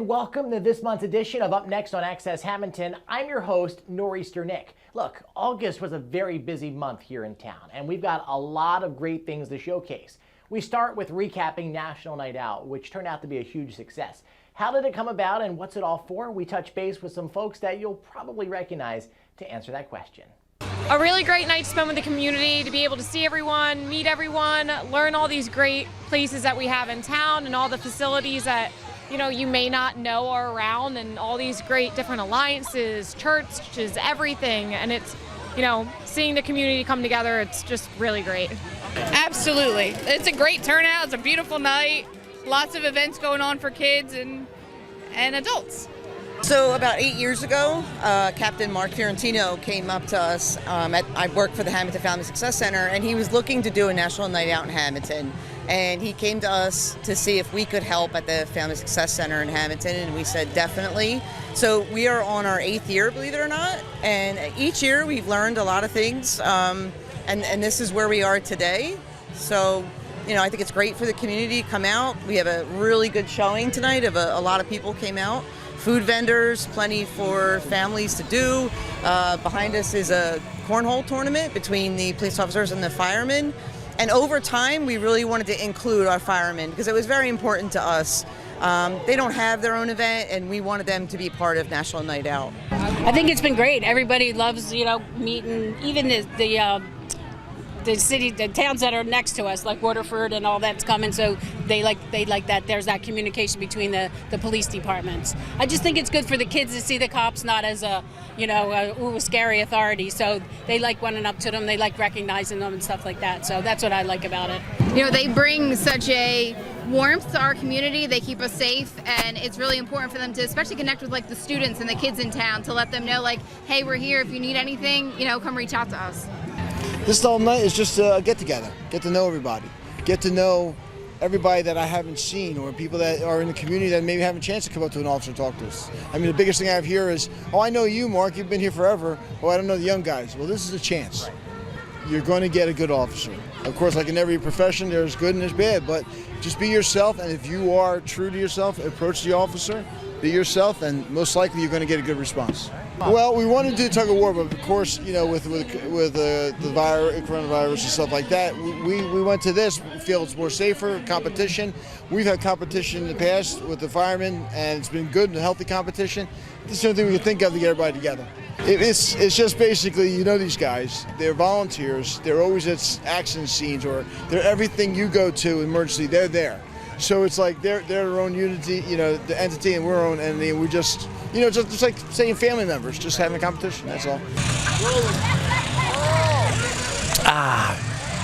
welcome to this month's edition of Up Next on Access Hammonton. I'm your host, Nor'easter Nick. Look, August was a very busy month here in town, and we've got a lot of great things to showcase. We start with recapping National Night Out, which turned out to be a huge success. How did it come about and what's it all for? We touch base with some folks that you'll probably recognize to answer that question. A really great night to spend with the community, to be able to see everyone, meet everyone, learn all these great places that we have in town and all the facilities that you may not know are around, and all these great different alliances, churches, everything. And it's, seeing the community come together, it's just really great. Absolutely. It's a great turnout. It's a beautiful night. Lots of events going on for kids and adults. So about 8 years ago, Captain Mark Fiorentino came up to us. I work for the Hammonton Family Success Center, and he was looking to do a national night out in Hammonton. And he came to us to see if we could help at the Family Success Center in Hammonton, and we said definitely. So we are on our 8th year, believe it or not, and each year we've learned a lot of things, and this is where we are today. So, I think it's great for the community to come out. We have a really good showing tonight of a lot of people came out. Food vendors, plenty for families to do. Behind us is a cornhole tournament between the police officers and the firemen. And over time, we really wanted to include our firemen because it was very important to us. They don't have their own event, and we wanted them to be part of National Night Out. I think it's been great. Everybody loves, meeting, even the towns that are next to us, like Waterford and all that's coming. So they like that. There's that communication between the police departments. I just think it's good for the kids to see the cops not as a scary authority. So they like running up to them. They like recognizing them and stuff like that. So that's what I like about it. They bring such a warmth to our community. They keep us safe, and it's really important for them to especially connect with the students and the kids in town to let them know hey, we're here. If you need anything, come reach out to us. This whole night is just a get-together, get to know everybody, get to know everybody that I haven't seen, or people that are in the community that maybe haven't a chance to come up to an officer and talk to us. I mean, the biggest thing I have here is, oh, I know you, Mark, you've been here forever. Oh, I don't know the young guys. Well, this is a chance. You're going to get a good officer. Of course, like in every profession, there's good and there's bad, but just be yourself, and if you are true to yourself, approach the officer, be yourself, and most likely you're going to get a good response. Well, we wanted to do tug of war, but of course, with the coronavirus and stuff like that, we went to this. We feel it's more safer competition. We've had competition in the past with the firemen, and it's been good and healthy competition. This is the only thing we can think of to get everybody together. It's just basically, these guys, they're volunteers. They're always at accident scenes, or they're everything you go to emergency. They're there. So it's like they're their own unity, the entity, and we're our own entity, and we just, just like saying family members, just having a competition, that's all.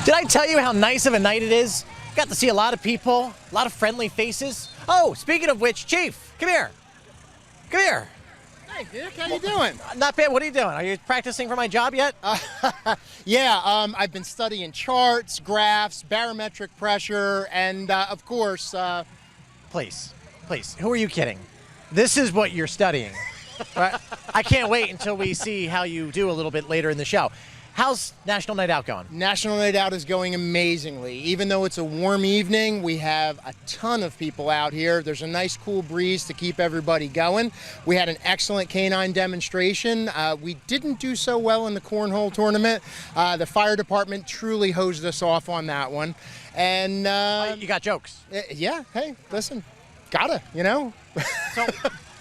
Did I tell you how nice of a night it is? Got to see a lot of people, a lot of friendly faces. Oh, speaking of which, Chief, come here. Come here. Hey, Dick, how you doing? Not bad. What are you doing? Are you practicing for my job yet? Yeah, I've been studying charts, graphs, barometric pressure, and of course... Please, who are you kidding? This is what you're studying. Right? I can't wait until we see how you do a little bit later in the show. How's National Night Out going? National Night Out is going amazingly. Even though it's a warm evening, we have a ton of people out here. There's a nice cool breeze to keep everybody going. We had an excellent canine demonstration. We didn't do so well in the cornhole tournament. The fire department truly hosed us off on that one. And you got jokes? Yeah, hey, listen, gotta, So,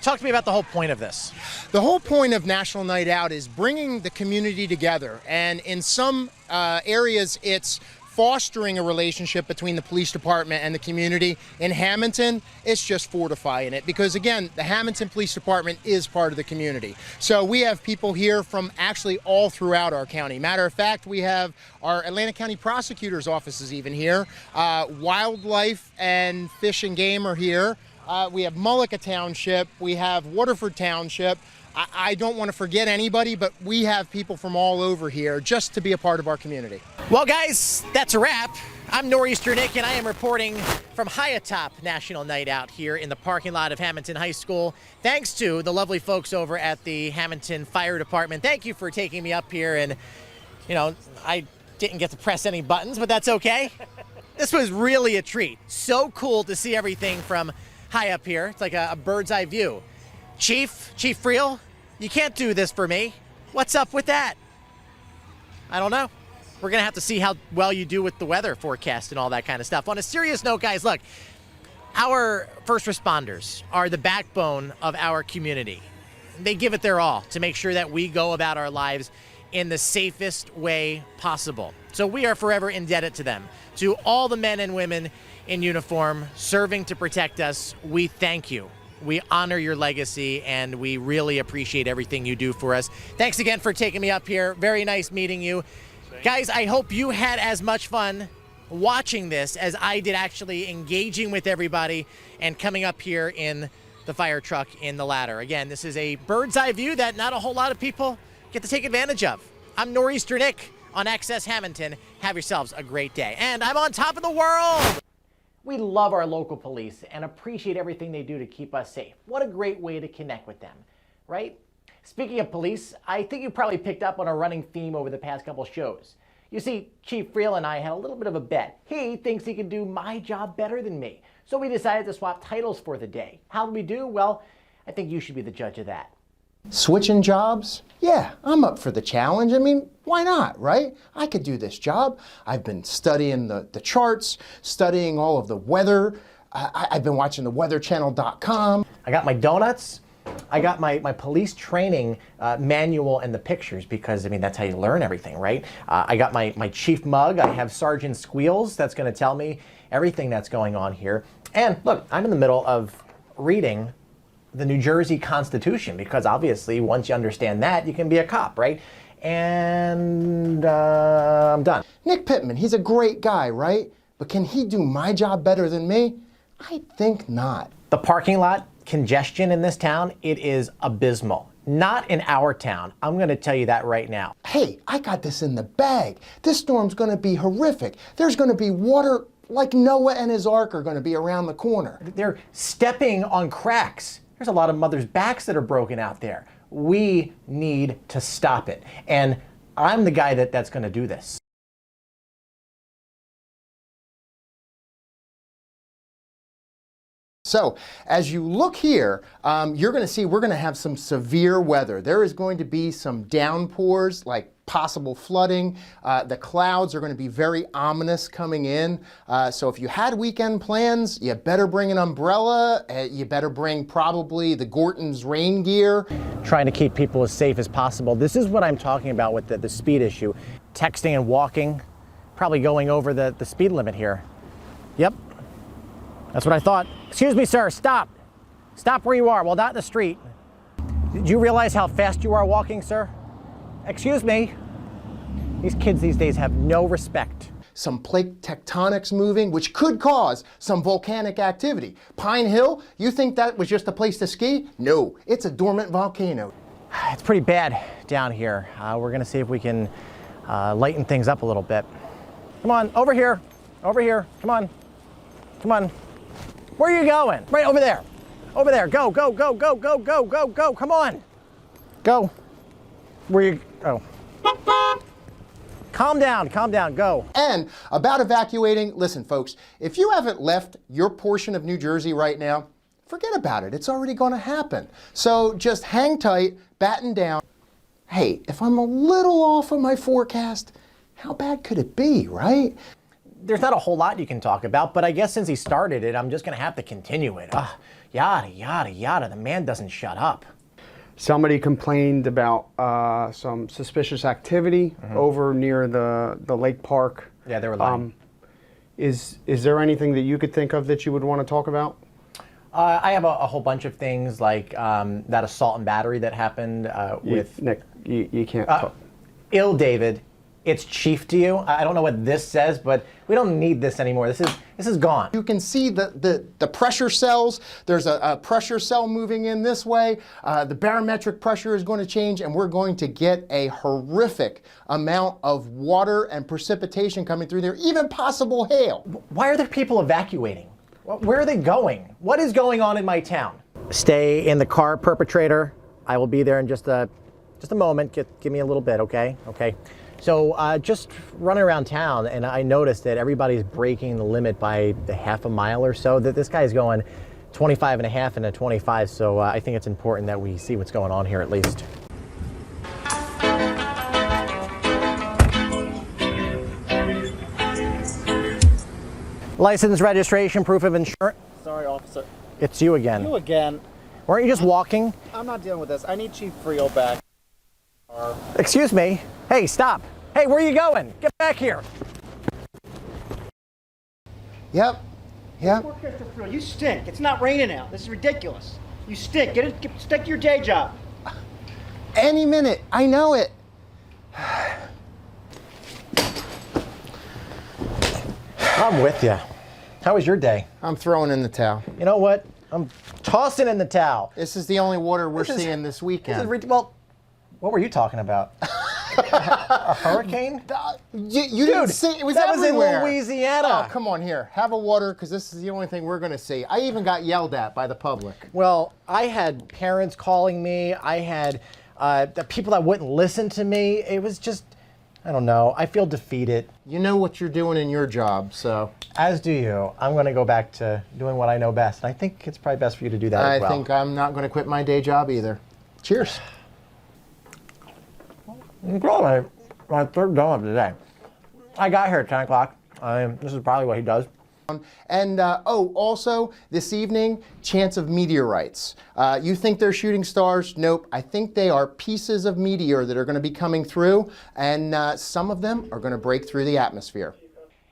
talk to me about the whole point of this. The whole point of National Night Out is bringing the community together, and in some areas it's fostering a relationship between the police department and the community. In Hammonton, it's just fortifying it, because again, the Hammonton Police Department is part of the community. So we have people here from actually all throughout our county. Matter of fact, we have our Atlantic County Prosecutor's offices even here. Wildlife and Fish and Game are here. We have Mullica Township, we have Waterford Township. I don't want to forget anybody, but we have people from all over here just to be a part of our community. Well, guys, that's a wrap. I'm Nor'easter Nick, and I am reporting from high atop National Night Out here in the parking lot of Hammonton High School. Thanks to the lovely folks over at the Hammonton Fire Department. Thank you for taking me up here, and, I didn't get to press any buttons, but that's okay. This was really a treat. So cool to see everything from high up here. It's like a bird's eye view. Chief Friel, you can't do this for me. What's up with that? I don't know. We're going to have to see how well you do with the weather forecast and all that kind of stuff. On a serious note, guys, look, our first responders are the backbone of our community. They give it their all to make sure that we go about our lives in the safest way possible. So we are forever indebted to them. To all the men and women in uniform serving to protect us, we thank you. We honor your legacy, and we really appreciate everything you do for us. Thanks again for taking me up here. Very nice meeting you. Guys, I hope you had as much fun watching this as I did actually engaging with everybody and coming up here in the fire truck in the ladder. Again, this is a bird's eye view that not a whole lot of people get to take advantage of. I'm Nor'easter Nick on Access Hammonton. Have yourselves a great day. And I'm on top of the world. We love our local police and appreciate everything they do to keep us safe. What a great way to connect with them, right? Speaking of police, I think you probably picked up on a running theme over the past couple shows. You see, Chief Friel and I had a little bit of a bet. He thinks he can do my job better than me. So we decided to swap titles for the day. How did we do? Well, I think you should be the judge of that. Switching jobs? Yeah, I'm up for the challenge. I mean, why not, right? I could do this job. I've been studying the charts, studying all of the weather. I've been watching the weatherchannel.com. I got my donuts. I got my police training manual and the pictures because, I mean, that's how you learn everything, right? I got my chief mug. I have Sergeant Squeals that's going to tell me everything that's going on here. And look, I'm in the middle of reading the New Jersey Constitution because obviously once you understand that, you can be a cop, right? And I'm done. Nick Pittman, he's a great guy, right? But can he do my job better than me? I think not. The parking lot congestion in this town, it is abysmal. Not in our town. I'm going to tell you that right now. Hey, I got this in the bag. This storm's going to be horrific. There's going to be water like Noah and his ark are going to be around the corner. They're stepping on cracks. There's a lot of mothers' backs that are broken out there. We need to stop it. And I'm the guy that's going to do this. So as you look here, you're going to see we're going to have some severe weather. There is going to be some downpours, like possible flooding. The clouds are going to be very ominous coming in. So if you had weekend plans, you better bring an umbrella. You better bring probably the Gorton's rain gear. Trying to keep people as safe as possible. This is what I'm talking about with the speed issue. Texting and walking, probably going over the speed limit here. Yep. That's what I thought. Excuse me, sir, stop. Stop where you are. Well, not in the street. Did you realize how fast you are walking, sir? Excuse me. These kids these days have no respect. Some plate tectonics moving, which could cause some volcanic activity. Pine Hill, you think that was just a place to ski? No, it's a dormant volcano. It's pretty bad down here. We're gonna see if we can lighten things up a little bit. Come on, over here. Over here, come on. Come on. Where are you going? Right over there. Over there. Go, go, go, go, go, go, go, go. Come on. Go. Where you? Oh. Calm down, go. And about evacuating, listen folks, if you haven't left your portion of New Jersey right now, forget about it. It's already going to happen. So just hang tight, batten down. Hey, if I'm a little off of my forecast, how bad could it be, right? There's not a whole lot you can talk about, but I guess since he started it, I'm just going to have to continue it. Yada, yada, yada. The man doesn't shut up. Somebody complained about some suspicious activity over near the lake park. Yeah, they were lying. Is there anything that you could think of that you would want to talk about? I have a whole bunch of things like that assault and battery that happened with... Nick, you can't talk. David. It's chief to you. I don't know what this says, but we don't need this anymore. This is gone. You can see the pressure cells. There's a pressure cell moving in this way. The barometric pressure is going to change, and we're going to get a horrific amount of water and precipitation coming through there, even possible hail. Why are there people evacuating? Where are they going? What is going on in my town? Stay in the car, perpetrator. I will be there in just a moment. Give me a little bit, okay? Okay. So just running around town, and I noticed that everybody's breaking the limit by half a mile or so. That this guy's going 25 and a half and a 25, so I think it's important that we see what's going on here at least. License, registration, proof of insurance. Sorry, officer. It's you again. You again. Weren't you just walking? I'm not dealing with this. I need Chief Friel back. Excuse me. Hey, stop. Hey, where are you going? Get back here. Yep. Poor Mr. Friel, you stink. It's not raining out. This is ridiculous. You stink. Stick to your day job. Any minute. I know it. I'm with you. How was your day? I'm throwing in the towel. You know what? I'm tossing in the towel. This is the only water we're seeing this weekend. Well, what were you talking about? A hurricane? You didn't see it was everywhere. Was in Louisiana. Oh, come on here. Have a water, because this is the only thing we're going to see. I even got yelled at by the public. Well, I had parents calling me. I had the people that wouldn't listen to me. It was just, I don't know. I feel defeated. You know what you're doing in your job, so. As do you. I'm going to go back to doing what I know best. And I think it's probably best for you to do that as well. I think I'm not going to quit my day job either. Cheers. Probably my third job today. I got here at 10 o'clock. This is probably what he does. And also this evening, chance of meteorites. You think they're shooting stars? Nope. I think they are pieces of meteor that are going to be coming through, and some of them are going to break through the atmosphere.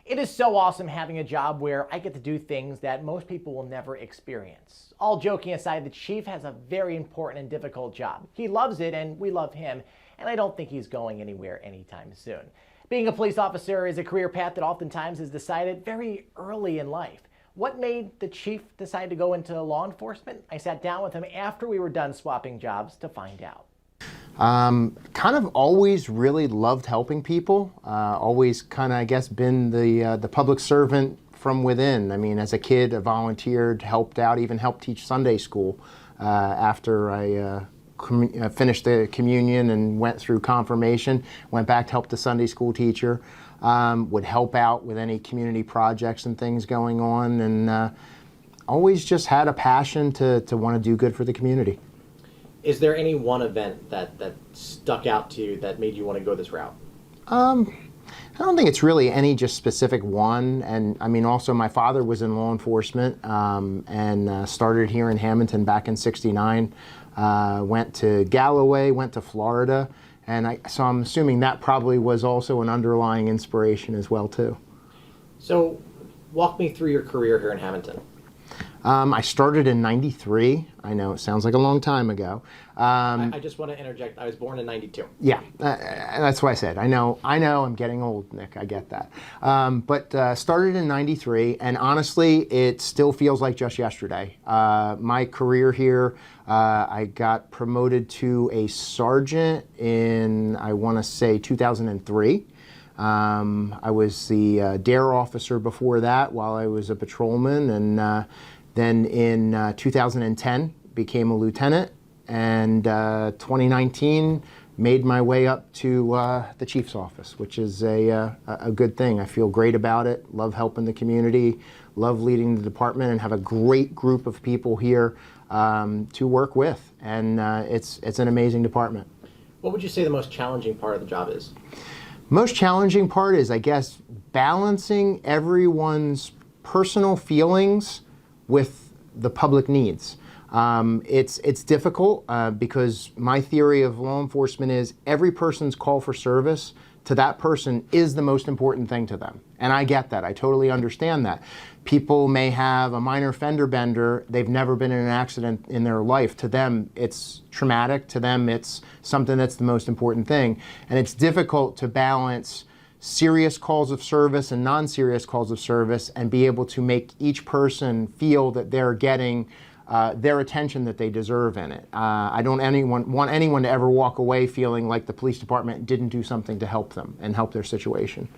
It is so awesome having a job where I get to do things that most people will never experience. All joking aside, the chief has a very important and difficult job. He loves it, and we love him, and I don't think he's going anywhere anytime soon. Being a police officer is a career path that oftentimes is decided very early in life. What made the chief decide to go into law enforcement? I sat down with him after we were done swapping jobs to find out. Kind of always really loved helping people. Always kind of, I guess, been the public servant from within. I mean, as a kid, I volunteered, helped out, even helped teach Sunday school after I finished the communion and went through confirmation. Went back to help the Sunday school teacher. Would help out with any community projects and things going on, and always just had a passion to want to do good for the community. Is there any one event that stuck out to you that made you want to go this route? I don't think it's really any just specific one. And I mean, also my father was in law enforcement and started here in Hammonton back in '69. Went to Galloway, went to Florida. And so I'm assuming that probably was also an underlying inspiration as well, too. So walk me through your career here in Hammonton. I started in '93. I know it sounds like a long time ago. I just want to interject. I was born in '92. Yeah, that's what I said. I know. I'm getting old, Nick. I get that. But started in '93, and honestly, it still feels like just yesterday. My career here, I got promoted to a sergeant in, I want to say, 2003. I was the DARE officer before that while I was a patrolman, and then in 2010 became a lieutenant, and 2019 made my way up to the chief's office, which is a good thing. I feel great about it, love helping the community, love leading the department, and have a great group of people here to work with, and it's an amazing department. What would you say the most challenging part of the job is? Most challenging part is, I guess, balancing everyone's personal feelings with the public needs. It's difficult because my theory of law enforcement is every person's call for service to that person is the most important thing to them. And I get that. I totally understand that. People may have a minor fender bender. They've never been in an accident in their life. To them, it's traumatic. To them, it's something that's the most important thing. And it's difficult to balance serious calls of service and non-serious calls of service and be able to make each person feel that they're getting their attention that they deserve in it. I don't want anyone to ever walk away feeling like the police department didn't do something to help them and help their situation.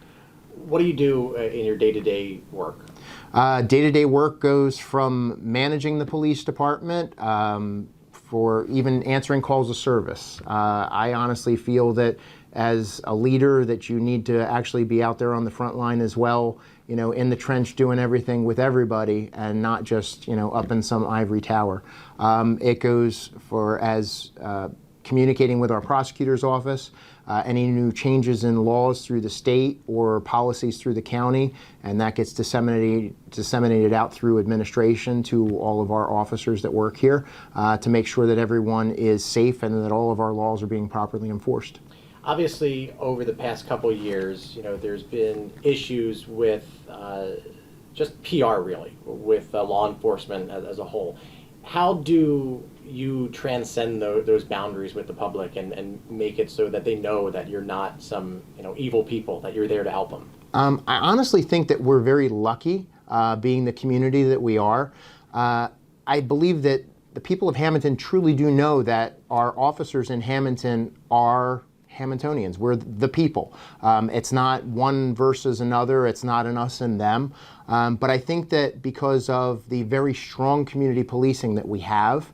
What do you do in your day-to-day work? Day-to-day work goes from managing the police department for even answering calls of service. I honestly feel that as a leader that you need to actually be out there on the front line as well, in the trench doing everything with everybody and not just, up in some ivory tower. It goes for communicating with our prosecutor's office, any new changes in laws through the state or policies through the county, and that gets disseminated out through administration to all of our officers that work here to make sure that everyone is safe and that all of our laws are being properly enforced. Obviously, over the past couple of years, there's been issues with just PR, really, with law enforcement as a whole. How do you transcend those boundaries with the public and make it so that they know that you're not some evil people, that you're there to help them? I honestly think that we're very lucky being the community that we are. I believe that the people of Hammonton truly do know that our officers in Hammonton are Hammontonians. We're the people. It's not one versus another. It's not an us and them. But I think that because of the very strong community policing that we have,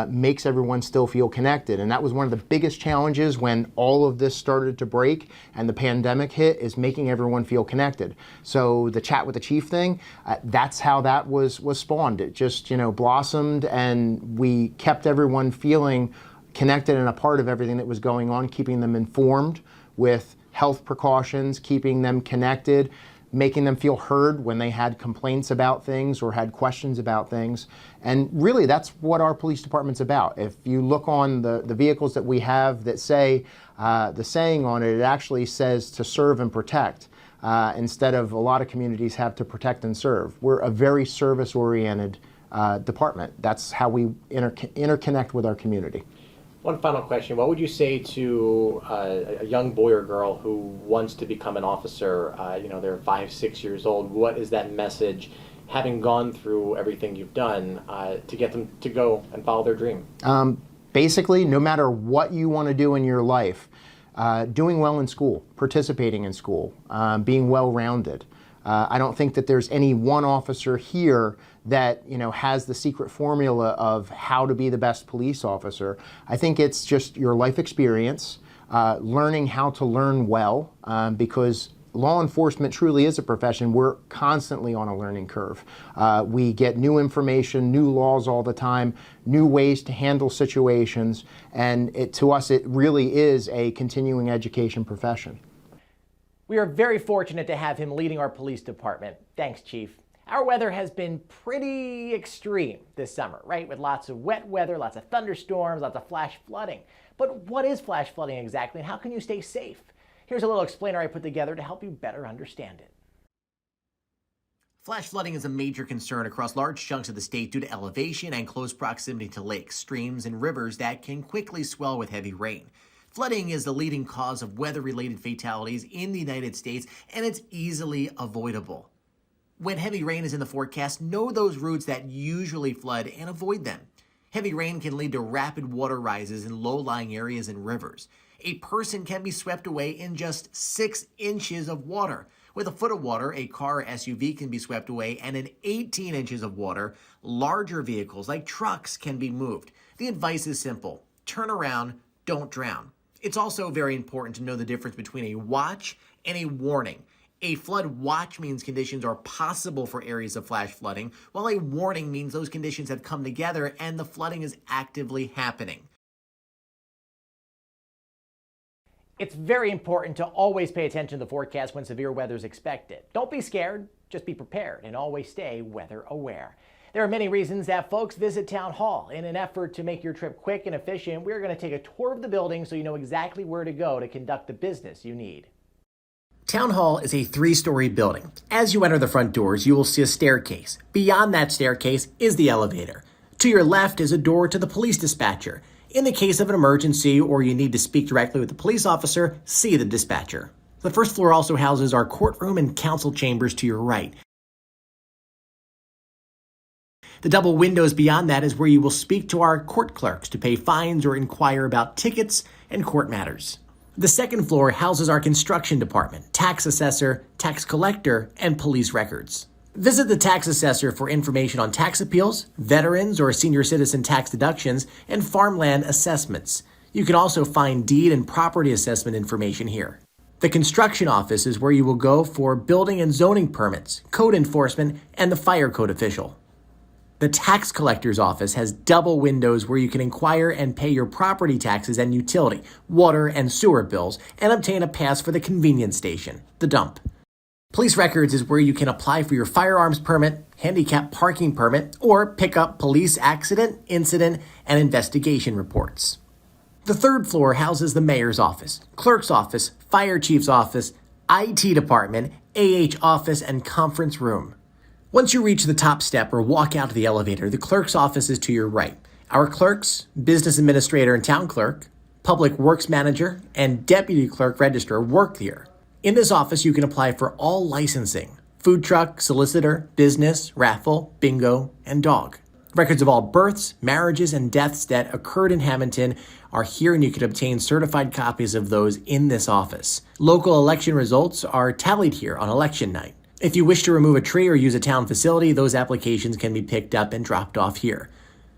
makes everyone still feel connected. And that was one of the biggest challenges when all of this started to break and the pandemic hit, is making everyone feel connected. So the Chat with the Chief thing, that's how that was spawned. It just, blossomed, and we kept everyone feeling connected and a part of everything that was going on, keeping them informed with health precautions, keeping them connected, making them feel heard when they had complaints about things or had questions about things. And really, that's what our police department's about. If you look on the vehicles that we have that say, the saying on it, it actually says to serve and protect, instead of a lot of communities have to protect and serve. We're a very service-oriented department. That's how we interconnect with our community. One final question. What would you say to a young boy or girl who wants to become an officer? They're 5, 6 years old. What is that message, having gone through everything you've done, to get them to go and follow their dream? Basically, no matter what you want to do in your life, doing well in school, participating in school, being well-rounded. I don't think that there's any one officer here that has the secret formula of how to be the best police officer. I think it's just your life experience, learning how to learn well, because law enforcement truly is a profession. We're constantly on a learning curve. We get new information, new laws all the time, new ways to handle situations, and to us it really is a continuing education profession. We are very fortunate to have him leading our police department. Thanks, Chief. Our weather has been pretty extreme this summer, right? With lots of wet weather, lots of thunderstorms, lots of flash flooding. But what is flash flooding exactly, and how can you stay safe? Here's a little explainer I put together to help you better understand it. Flash flooding is a major concern across large chunks of the state due to elevation and close proximity to lakes, streams, and rivers that can quickly swell with heavy rain. Flooding is the leading cause of weather-related fatalities in the United States, and it's easily avoidable. When heavy rain is in the forecast, know those routes that usually flood and avoid them. Heavy rain can lead to rapid water rises in low-lying areas and rivers. A person can be swept away in just 6 inches of water. With a foot of water, a car or SUV can be swept away, and in 18 inches of water, larger vehicles like trucks can be moved. The advice is simple: turn around, don't drown. It's also very important to know the difference between a watch and a warning. A flood watch means conditions are possible for areas of flash flooding, while a warning means those conditions have come together and the flooding is actively happening. It's very important to always pay attention to the forecast when severe weather is expected. Don't be scared, just be prepared, and always stay weather aware. There are many reasons that folks visit Town Hall. In an effort to make your trip quick and efficient, we're going to take a tour of the building so you know exactly where to go to conduct the business you need. Town Hall is a 3-story building. As you enter the front doors, you will see a staircase. Beyond that staircase is the elevator. To your left is a door to the police dispatcher. In the case of an emergency or you need to speak directly with the police officer, see the dispatcher. The first floor also houses our courtroom and council chambers to your right. The double windows beyond that is where you will speak to our court clerks to pay fines or inquire about tickets and court matters. The second floor houses our construction department, tax assessor, tax collector, and police records. Visit the tax assessor for information on tax appeals, veterans or senior citizen tax deductions, and farmland assessments. You can also find deed and property assessment information here. The construction office is where you will go for building and zoning permits, code enforcement, and the fire code official. The tax collector's office has double windows where you can inquire and pay your property taxes and utility, water, and sewer bills, and obtain a pass for the convenience station, the dump. Police records is where you can apply for your firearms permit, handicap parking permit, or pick up police accident, incident, and investigation reports. The third floor houses the mayor's office, clerk's office, fire chief's office, IT department, AH office, and conference room. Once you reach the top step or walk out of the elevator, the clerk's office is to your right. Our clerks, business administrator and town clerk, public works manager, and deputy clerk registrar work here. In this office, you can apply for all licensing: food truck, solicitor, business, raffle, bingo, and dog. Records of all births, marriages, and deaths that occurred in Hammonton are here, and you can obtain certified copies of those in this office. Local election results are tallied here on election night. If you wish to remove a tree or use a town facility, those applications can be picked up and dropped off here.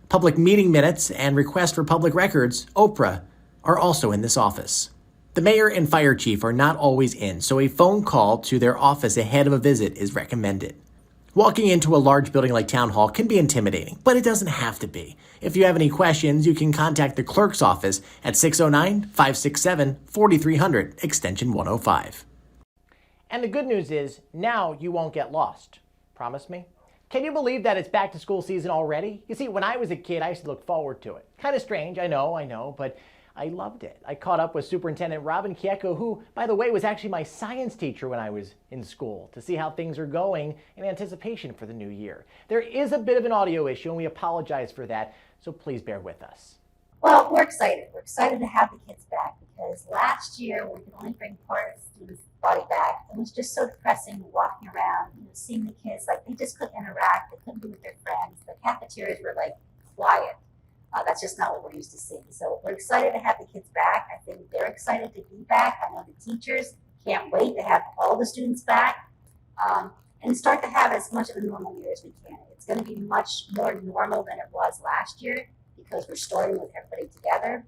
Public meeting minutes and requests for public records, OPRA, are also in this office. The mayor and fire chief are not always in, so a phone call to their office ahead of a visit is recommended. Walking into a large building like Town Hall can be intimidating, but it doesn't have to be. If you have any questions, you can contact the clerk's office at 609-567-4300, extension 105. And the good news is, now you won't get lost. Promise me? Can you believe that it's back to school season already? You see, when I was a kid, I used to look forward to it. Kind of strange, I know, but I loved it. I caught up with Superintendent Chieco, who, by the way, was actually my science teacher when I was in school, to see how things are going in anticipation for the new year. There is a bit of an audio issue, and we apologize for that, so please bear with us. Well, we're excited. We're excited to have the kids back, because last year we could only bring part of the students' body back. It was just so depressing walking around, seeing the kids, like they just couldn't interact, they couldn't be with their friends. The cafeterias were like quiet. That's just not what we're used to seeing. So we're excited to have the kids back. I think they're excited to be back. I know the teachers can't wait to have all the students back and start to have as much of a normal year as we can. It's going to be much more normal than it was last year because we're starting with everybody together.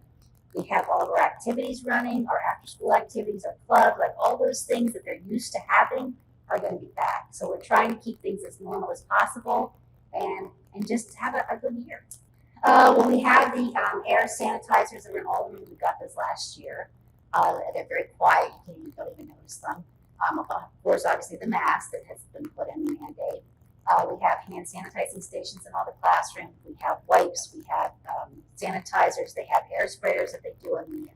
We have all of our activities running, our after-school activities, our club, like all those things that they're used to having are going to be back. So we're trying to keep things as normal as possible and just have a good year. When we have the air sanitizers that are in all the rooms, we got this last year. They're very quiet. You don't even notice them. Of course, obviously the mask that has been put in the mandate. We have hand sanitizing stations in all the classrooms. We have wipes. We have sanitizers. They have air sprayers that they do in the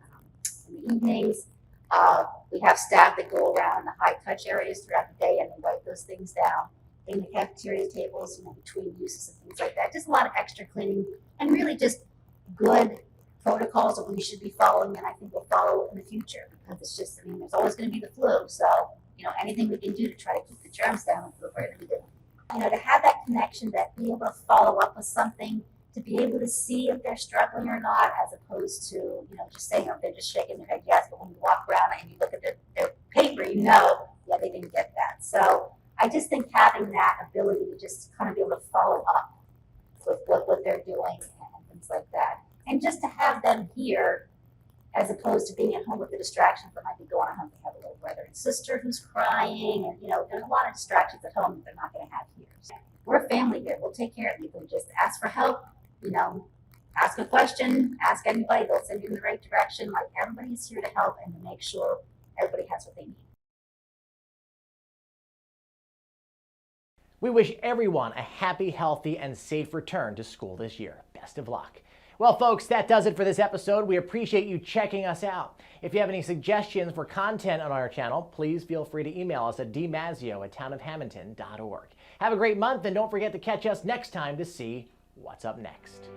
evenings. We have staff that go around the high touch areas throughout the day and they wipe those things down. In the cafeteria tables, between uses and things like that. Just a lot of extra cleaning and really just good protocols that we should be following, and I think we'll follow in the future because it's just, there's always going to be the flu. So, anything we can do to try to keep the germs down, we're going to be doing. To have that connection, that be able to follow up with something, to be able to see if they're struggling or not, as opposed to, just saying, they're just shaking their head yes, but when you walk around and you look at their paper, yeah, they didn't get that. So I just think having that ability to just kind of be able to follow up with what they're doing and things like that. And just to have them here as opposed to being at home with the distractions that might be going on. They have a little brother and sister who's crying, and there's a lot of distractions at home that they're not going to have here. So we're a family here. We'll take care of you. Can just ask for help, ask a question, ask anybody. They'll send you in the right direction. Like, everybody's here to help and to make sure everybody has what they need. We wish everyone a happy, healthy, and safe return to school this year. Best of luck. Well, folks, that does it for this episode. We appreciate you checking us out. If you have any suggestions for content on our channel, please feel free to email us at dmazio@townofhammonton.org. Have a great month, and don't forget to catch us next time to see what's up next.